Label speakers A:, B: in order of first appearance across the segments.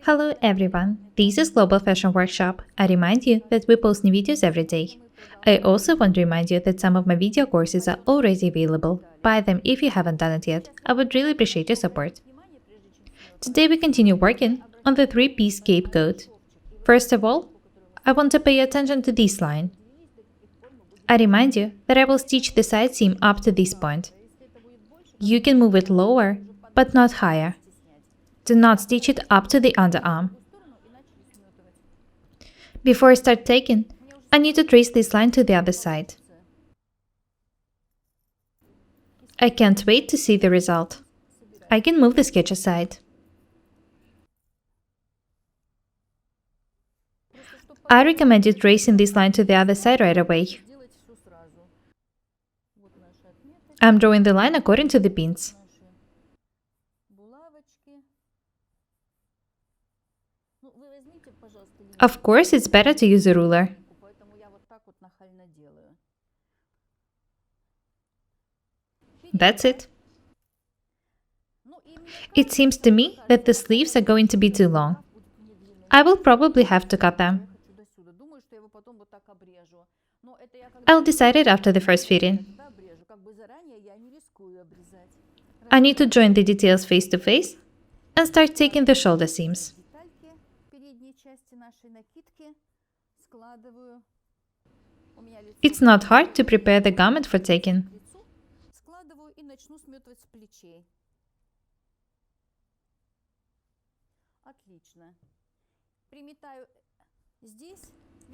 A: Hello everyone, this is Global Fashion Workshop. I remind you that we post new videos every day. I also want to remind you that some of my video courses are already available. Buy them if you haven't done it yet. I would really appreciate your support. Today we continue working on the three-piece cape coat. First of all, I want to pay attention to this line. I remind you that I will stitch the side seam up to this point. You can move it lower, but not higher. Do not stitch it up to the underarm. Before I start tacking, I need to trace this line to the other side. I can't wait to see the result. I can move the sketch aside. I recommend you tracing this line to the other side right away. I'm drawing the line according to the pins. Of course, it's better to use a ruler. That's it. It seems to me that the sleeves are going to be too long. I will probably have to cut them. I'll decide it after the first fitting. I need to join the details face to face and start taking the shoulder seams. It's not hard to prepare the garment for taking.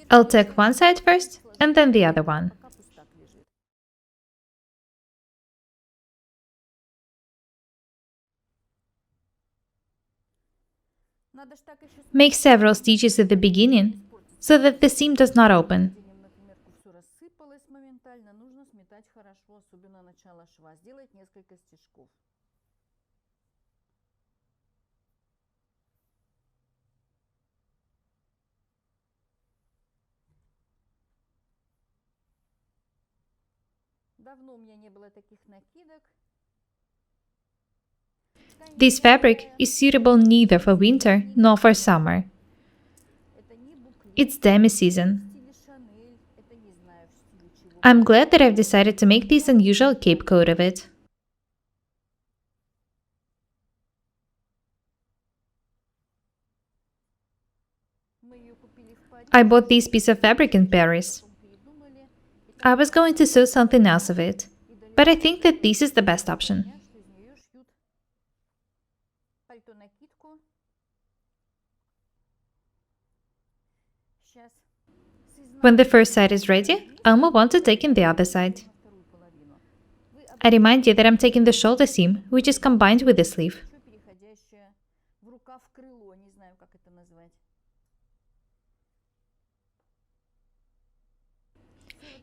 A: I'll tack one side first and then the other one. Make several stitches at the beginning so that the seam does not open. This fabric is suitable neither for winter nor for summer. It's demi-season. I'm glad that I've decided to make this unusual cape coat of it. I bought this piece of fabric in Paris. I was going to sew something else of it, but I think that this is the best option. When the first side is ready, I'll move on to taking the other side. I remind you that I'm taking the shoulder seam, which is combined with the sleeve.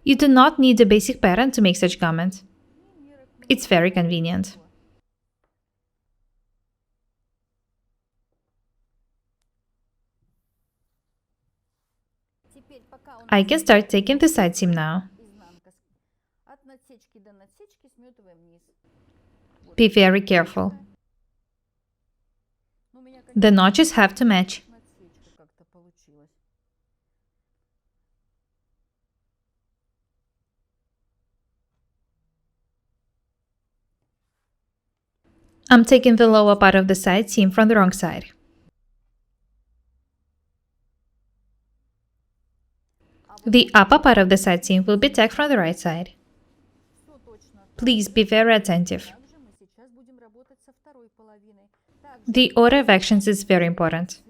A: You do not need a basic pattern to make such garment. It's very convenient. I can start taking the side seam now. Be very careful. The notches have to match. I'm taking the lower part of the side seam from the wrong side. The upper part of the side seam will be tacked from the right side. Please be very attentive. The order of actions is very important.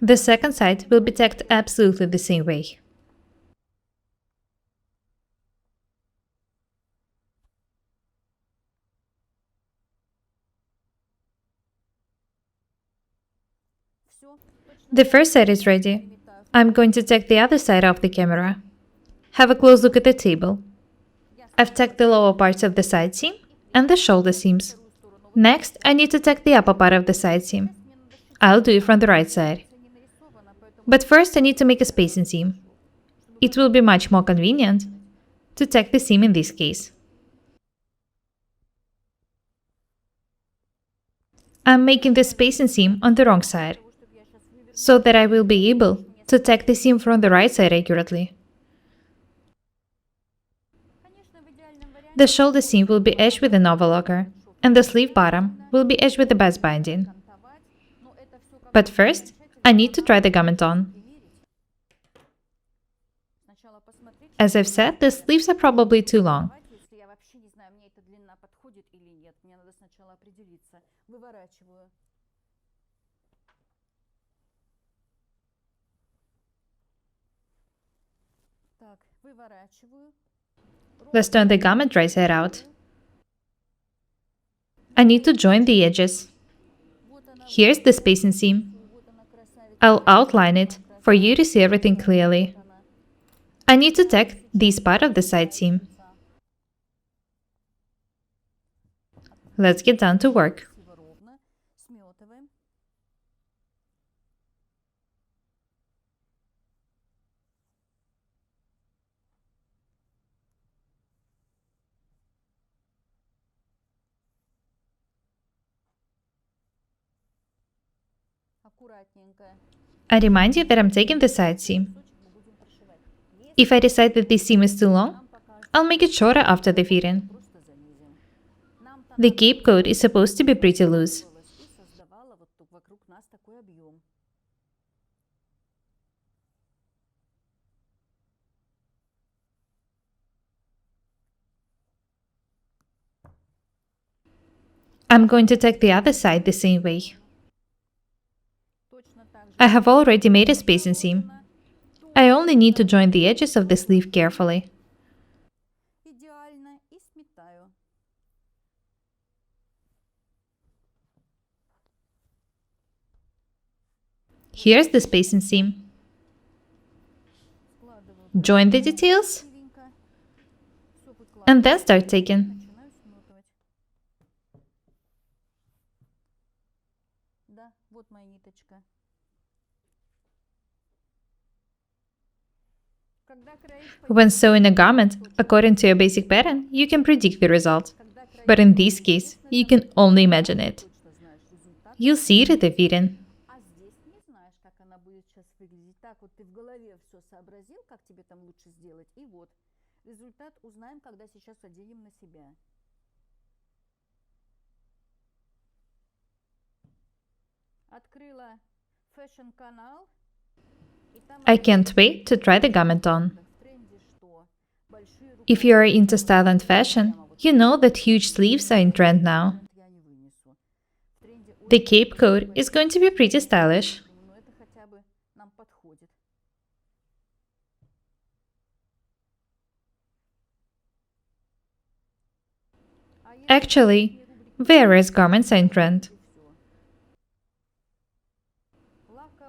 A: The second side will be tacked absolutely the same way. The first side is ready. I'm going to tack the other side off the camera. Have a close look at the table. I've tacked the lower parts of the side seam and the shoulder seams. Next, I need to tack the upper part of the side seam. I'll do it from the right side. But first I need to make a spacing seam. It will be much more convenient to tack the seam in this case. I'm making the spacing seam on the wrong side, so that I will be able to tack the seam from the right side accurately. The shoulder seam will be edged with an overlocker, and the sleeve bottom will be edged with the best binding. But first, I need to try the garment on. As I've said, the sleeves are probably too long. Let's turn the garment right side out. I need to join the edges. Here's the spacing seam. I'll outline it for you to see everything clearly. I need to tack this part of the side seam. Let's get down to work. I remind you that I'm taking the side seam. If I decide that this seam is too long, I'll make it shorter after the fitting. The cape coat is supposed to be pretty loose. I'm going to tack the other side the same way. I have already made a spacing seam. I only need to join the edges of the sleeve carefully. Here's the spacing seam. Join the details and then start taking. When sewing a garment, according to your basic pattern, you can predict the result. But in this case, you can only imagine it. You'll see it at the fitting. I can't wait to try the garment on. If you are into style and fashion, you know that huge sleeves are in trend now. The cape coat is going to be pretty stylish. Actually, various garments are in trend.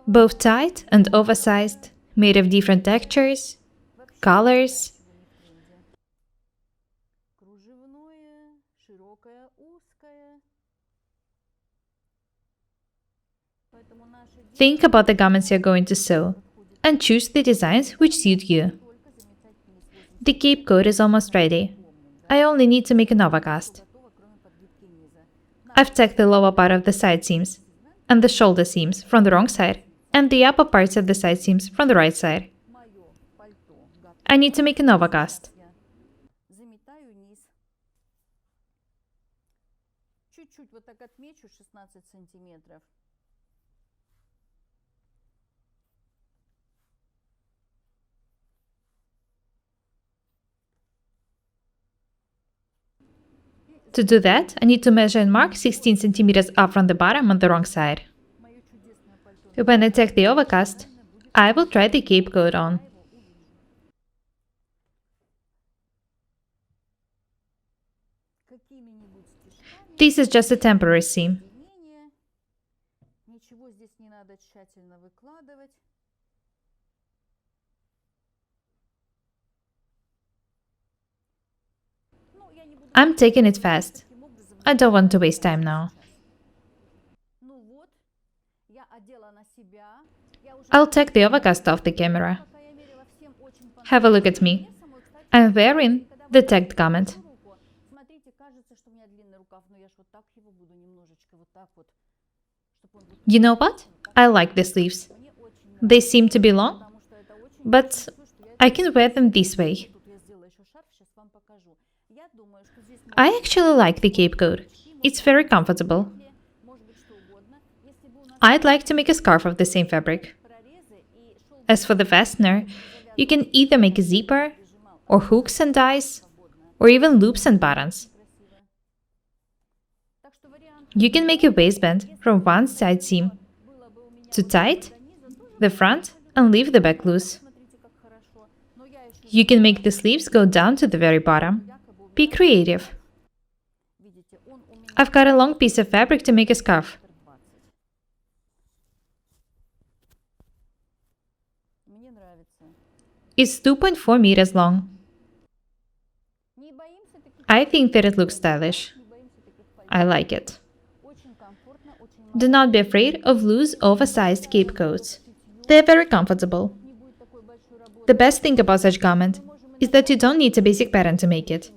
A: Both tight and oversized, made of different textures, colors. Think about the garments you're going to sew and choose the designs which suit you. The cape coat is almost ready. I only need to make an overcast. I've tacked the lower part of the side seams and the shoulder seams from the wrong side and the upper parts of the side seams from the right side. I need to make an overcast. To do that, I need to measure and mark 16 centimeters up from the bottom on the wrong side. When I tack the overcast, I will try the cape coat on. This is just a temporary seam. I'm taking it fast. I don't want to waste time now. I'll take the overcast off the camera. Have a look at me. I'm wearing the tacked garment. You know what? I like the sleeves. They seem to be long, but I can wear them this way. I actually like the cape coat. It's very comfortable. I'd like to make a scarf of the same fabric. As for the fastener, you can either make a zipper, or hooks and dies, or even loops and buttons. You can make a waistband from one side seam to tie it, the front, and leave the back loose. You can make the sleeves go down to the very bottom. Be creative. I've got a long piece of fabric to make a scarf. It's 2.4 meters long. I think that it looks stylish. I like it. Do not be afraid of loose, oversized cape coats. They are very comfortable. The best thing about such garment is that you don't need a basic pattern to make it.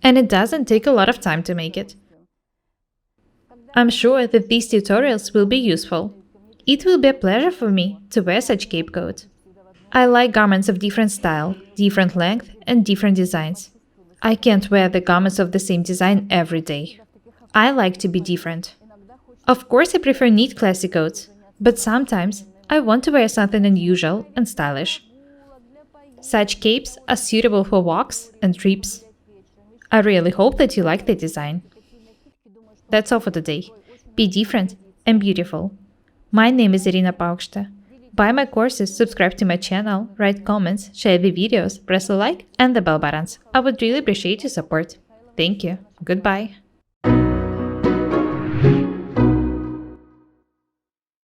A: And it doesn't take a lot of time to make it. I'm sure that these tutorials will be useful. It will be a pleasure for me to wear such cape coat. I like garments of different style, different length, and different designs. I can't wear the garments of the same design every day. I like to be different. Of course, I prefer neat classic coats, but sometimes I want to wear something unusual and stylish. Such capes are suitable for walks and trips. I really hope that you like the design. That's all for today. Be different and beautiful. My name is Irina Paukshte. Buy my courses, subscribe to my channel, write comments, share the videos, press the like and the bell buttons. I would really appreciate your support. Thank you. Goodbye.